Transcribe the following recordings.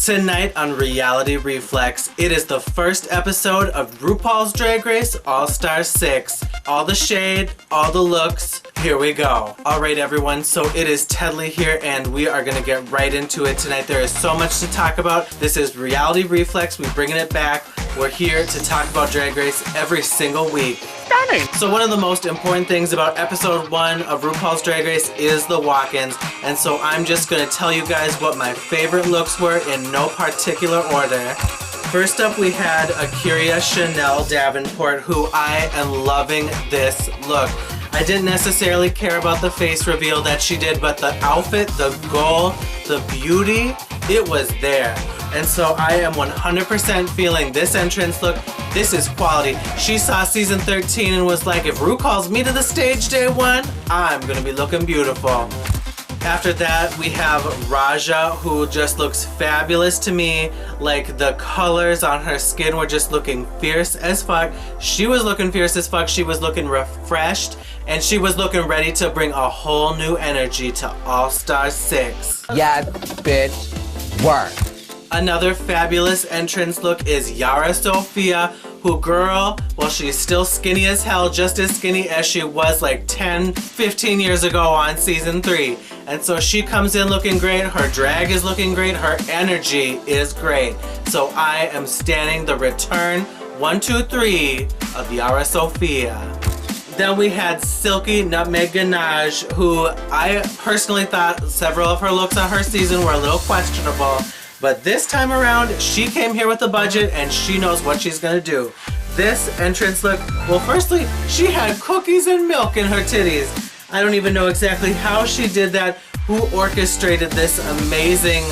Tonight on Reality Reflex, it is the first episode of Rupaul's Drag Race All-Star 6. All the shade, all the looks, here we go. Alright everyone, so it is Tedley here and we are going to get right into it tonight. There is so much to talk about. This is Reality Reflex, we're bringing it back. We're here to talk about Drag Race every single week. Stunning! So one of the most important things about episode 1 of RuPaul's Drag Race is the walk-ins. And so I'm just going to tell you guys what my favorite looks were in no particular order. First up, we had Akira Chanel Davenport, who I am loving this look. I didn't necessarily care about the face reveal that she did, but the outfit, the goal, the beauty, it was there. And so I am 100% feeling this entrance look. This is quality. She saw season 13 and was like, if Ru calls me to the stage day 1, I'm gonna be looking beautiful. After that, we have Raja, who just looks fabulous to me. Like, the colors on her skin were just looking fierce as fuck. She was looking fierce as fuck. She was looking refreshed. And she was looking ready to bring a whole new energy to All-Star 6. Yeah, bitch. Work. Another fabulous entrance look is Yara Sofia, who, girl, well, she's still skinny as hell, just as skinny as she was like 10, 15 years ago on season 3. And so she comes in looking great, her drag is looking great, her energy is great. So I am standing the return 1, 2, 3 of Yara Sofia. Then we had Silky Nutmeg Ganache, who I personally thought several of her looks on her season were a little questionable. But this time around, she came here with a budget and she knows what she's gonna do. This entrance look, well, firstly, she had cookies and milk in her titties. I don't even know exactly how she did that, who orchestrated this amazing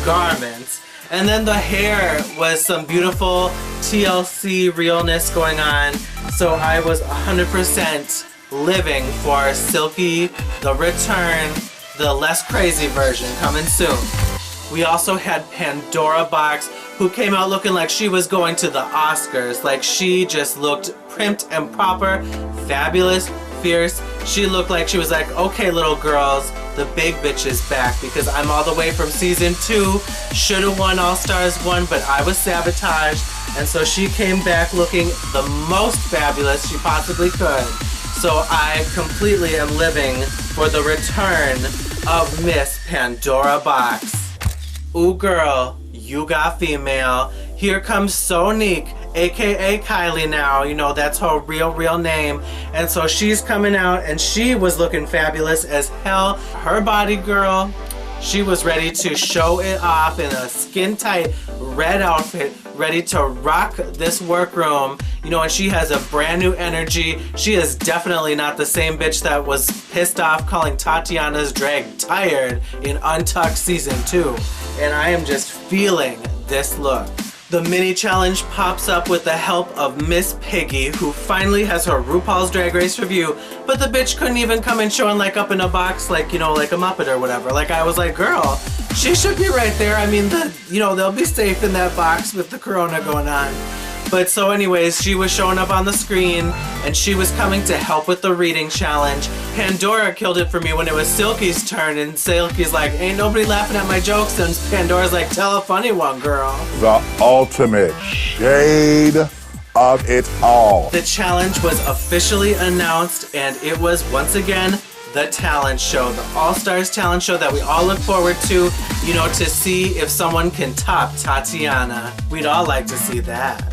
garment. And then the hair was some beautiful TLC realness going on. So I was 100% living for Silky, the return, the less crazy version coming soon. We also had Pandora Box, who came out looking like she was going to the Oscars. Like, she just looked primped and proper, fabulous, fierce. She looked like she was like, okay, little girls, the big bitch is back, because I'm all the way from season 2. Should have won All Stars 1, but I was sabotaged. And so she came back looking the most fabulous she possibly could. So I completely am living for the return of Miss Pandora Box. Ooh girl, you got female. Here comes Sonique, aka Kylie now. You know, that's her real name. And so she's coming out and she was looking fabulous as hell. Her body, girl, she was ready to show it off in a skin tight red outfit, ready to rock this workroom. You know, and she has a brand new energy. She is definitely not the same bitch that was pissed off calling Tatiana's drag tired in Untucked season 2. And I am just feeling this look. The mini challenge pops up with the help of Miss Piggy, who finally has her RuPaul's Drag Race review, but the bitch couldn't even come and showing like up in a box, like, you know, like a Muppet or whatever. Like, I was like, girl, she should be right there. I mean, you know, they'll be safe in that box with the corona going on. But so anyways, she was showing up on the screen and she was coming to help with the reading challenge. Pandora killed it for me when it was Silky's turn, and Silky's like, ain't nobody laughing at my jokes, and Pandora's like, tell a funny one, girl. The ultimate shade of it all. The challenge was officially announced and it was once again the talent show, the All-Stars talent show that we all look forward to, you know, to see if someone can top Tatiana. We'd all like to see that.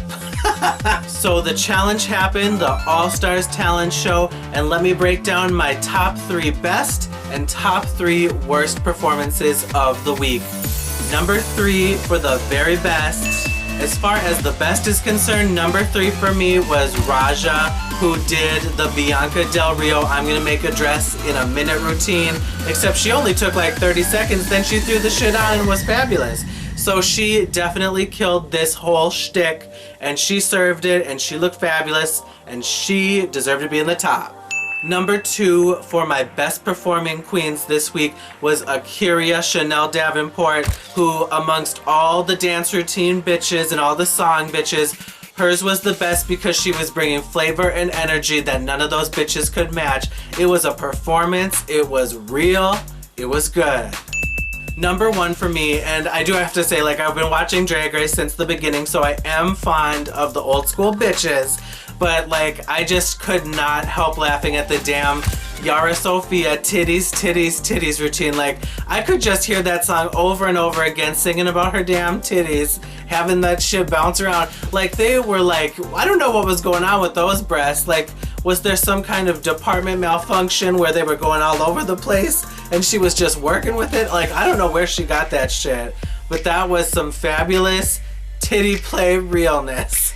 So the challenge happened, the All-Stars talent show, and let me break down my top 3 best and top 3 worst performances of the week. Number 3 for the very best. As far as the best is concerned, number 3 for me was Raja, who did the Bianca Del Rio I'm gonna make a dress in a minute routine, except she only took like 30 seconds, then she threw the shit on and was fabulous. So she definitely killed this whole shtick, and she served it, and she looked fabulous, and she deserved to be in the top. Number 2 for my best performing queens this week was Akira Chanel Davenport, who amongst all the dance routine bitches and all the song bitches, hers was the best because she was bringing flavor and energy that none of those bitches could match. It was a performance, it was real, it was good. Number one for me, and I do have to say, like, I've been watching Drag Race since the beginning, so I am fond of the old school bitches, but like, I just could not help laughing at the damn Yara Sofia titties, titties, titties routine. Like, I could just hear that song over and over again, singing about her damn titties, having that shit bounce around. Like, they were like, I don't know what was going on with those breasts. Like, was there some kind of department malfunction where they were going all over the place and she was just working with it? Like, I don't know where she got that shit, but that was some fabulous titty play realness.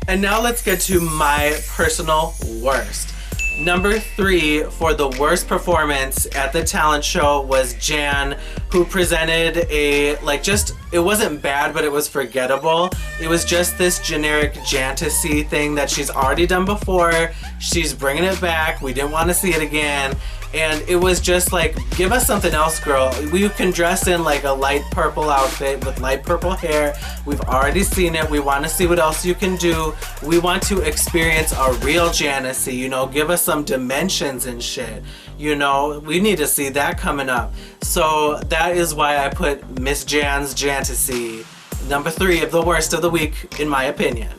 And now let's get to my personal worst. Number 3 for the worst performance at the talent show was Jan, who presented a, like, just, it wasn't bad, but it was forgettable. It was just this generic Jantasy thing that she's already done before. She's bringing it back. We didn't want to see it again. And it was just like, give us something else, girl. We can dress in like a light purple outfit with light purple hair. We've already seen it. We want to see what else you can do. We want to experience a real Jantasy, you know, give us some dimensions and shit. You know, we need to see that coming up. So that is why I put Miss Jan's Jantasy number 3 of the worst of the week, in my opinion.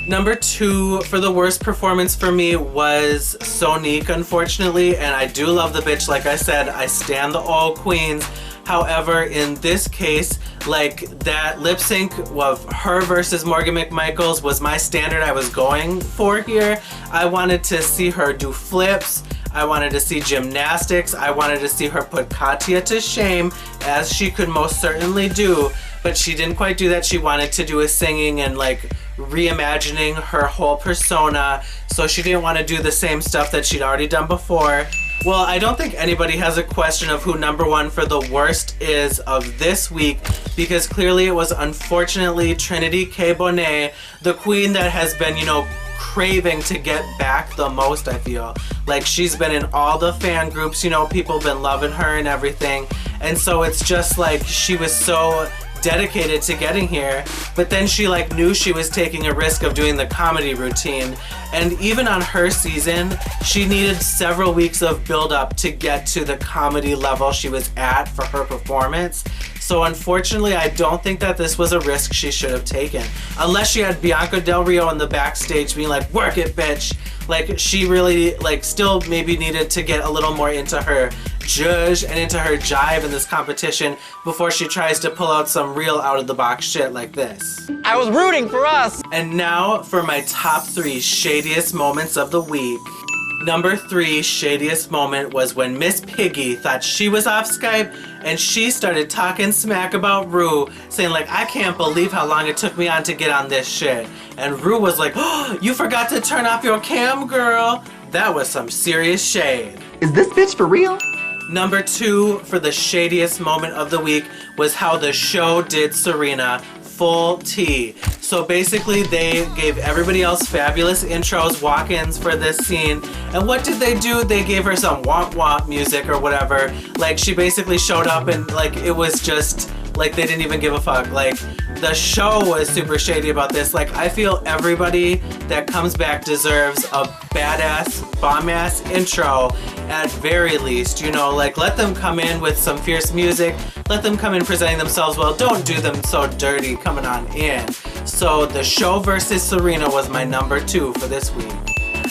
Number 2 for the worst performance for me was Sonique, unfortunately, and I do love the bitch. Like I said, I stan the all queens. However, in this case, like, that lip sync of her versus Morgan McMichaels was my standard I was going for here. I wanted to see her do flips. I wanted to see gymnastics. I wanted to see her put Katya to shame, as she could most certainly do, but she didn't quite do that. She wanted to do a singing and like reimagining her whole persona, so she didn't want to do the same stuff that she'd already done before. Well, I don't think anybody has a question of who number 1 for the worst is of this week, because clearly it was unfortunately Trinity K. Bonet, the queen that has been, you know, craving to get back the most, I feel. Like, she's been in all the fan groups, you know, people have been loving her and everything, and so it's just like she was so dedicated to getting here, but then she like knew she was taking a risk of doing the comedy routine, and even on her season she needed several weeks of build up to get to the comedy level she was at for her performance. So unfortunately, I don't think that this was a risk she should have taken, unless she had Bianca Del Rio in the backstage being like, work it, bitch. Like, she really, like, still maybe needed to get a little more into her zhuzh and into her jive in this competition before she tries to pull out some real out-of-the-box shit like this. I was rooting for us. And now for my top 3 shadiest moments of the week. Number 3 shadiest moment was when Miss Piggy thought she was off Skype and she started talking smack about Rue, saying like, I can't believe how long it took me on to get on this shit. And Rue was like, oh, you forgot to turn off your cam, girl. That was some serious shade. Is this bitch for real? Number 2 for the shadiest moment of the week was how the show did Serena full tea. So basically they gave everybody else fabulous intros, walk-ins for this scene, and what did they do? They gave her some womp womp music or whatever. Like, she basically showed up and like it was just like they didn't even give a fuck. Like, the show was super shady about this. Like, I feel everybody that comes back deserves a badass, bomb-ass intro at very least. You know, like, let them come in with some fierce music. Let them come in presenting themselves well. Don't do them so dirty coming on in. So the show versus Serena was my number 2 for this week.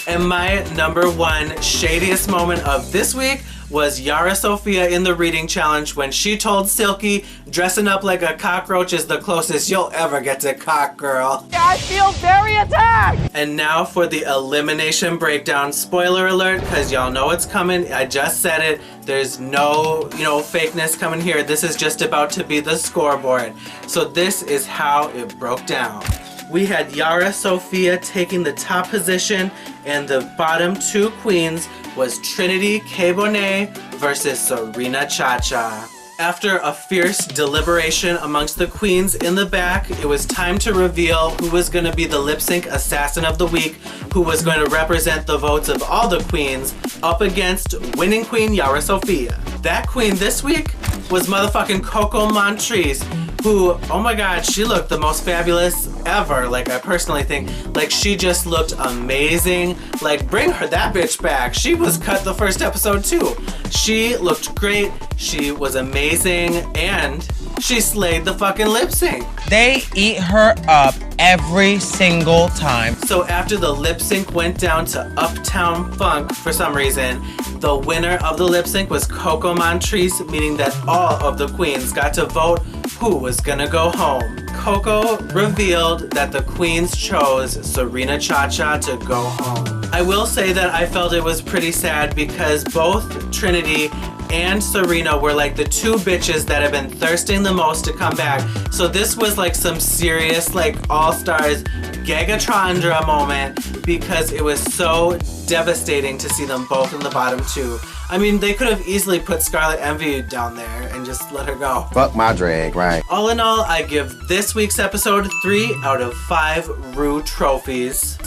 And my number 1 shadiest moment of this week was Yara Sofia in the reading challenge when she told Silky dressing up like a cockroach is the closest you'll ever get to cock, girl. I feel very attacked. And now for the Elimination Breakdown. Spoiler alert, because y'all know it's coming. I just said it. There's no, you know, fakeness coming here. This is just about to be the scoreboard. So this is how it broke down. We had Yara Sofia taking the top position, and the bottom 2 queens was Trinity K. Bonet versus Serena Cha-Cha. After a fierce deliberation amongst the queens in the back, it was time to reveal who was going to be the lip sync assassin of the week, who was going to represent the votes of all the queens up against winning queen Yara Sofia. That queen this week was motherfucking Coco Montrese, who, oh my god, she looked the most fabulous ever. Like, I personally think, like, she just looked amazing. Like, bring her that bitch back. She was cut the first episode too. She looked great. She was amazing, and she slayed the fucking lip sync. They eat her up every single time. So after the lip sync went down to Uptown Funk for some reason, the winner of the lip sync was Coco Montrese, meaning that all of the queens got to vote who was gonna go home. Coco revealed that the queens chose Serena Chacha to go home. I will say that I felt it was pretty sad because both Trinity and Serena were like the two bitches that have been thirsting the most to come back. So this was like some serious like All-Stars Gagatron moment because it was so devastating to see them both in the bottom two. I mean, they could have easily put Scarlet Envy down there and just let her go. Fuck my drag, right? All in all, I give this week's episode 3 out of 5 Rue trophies.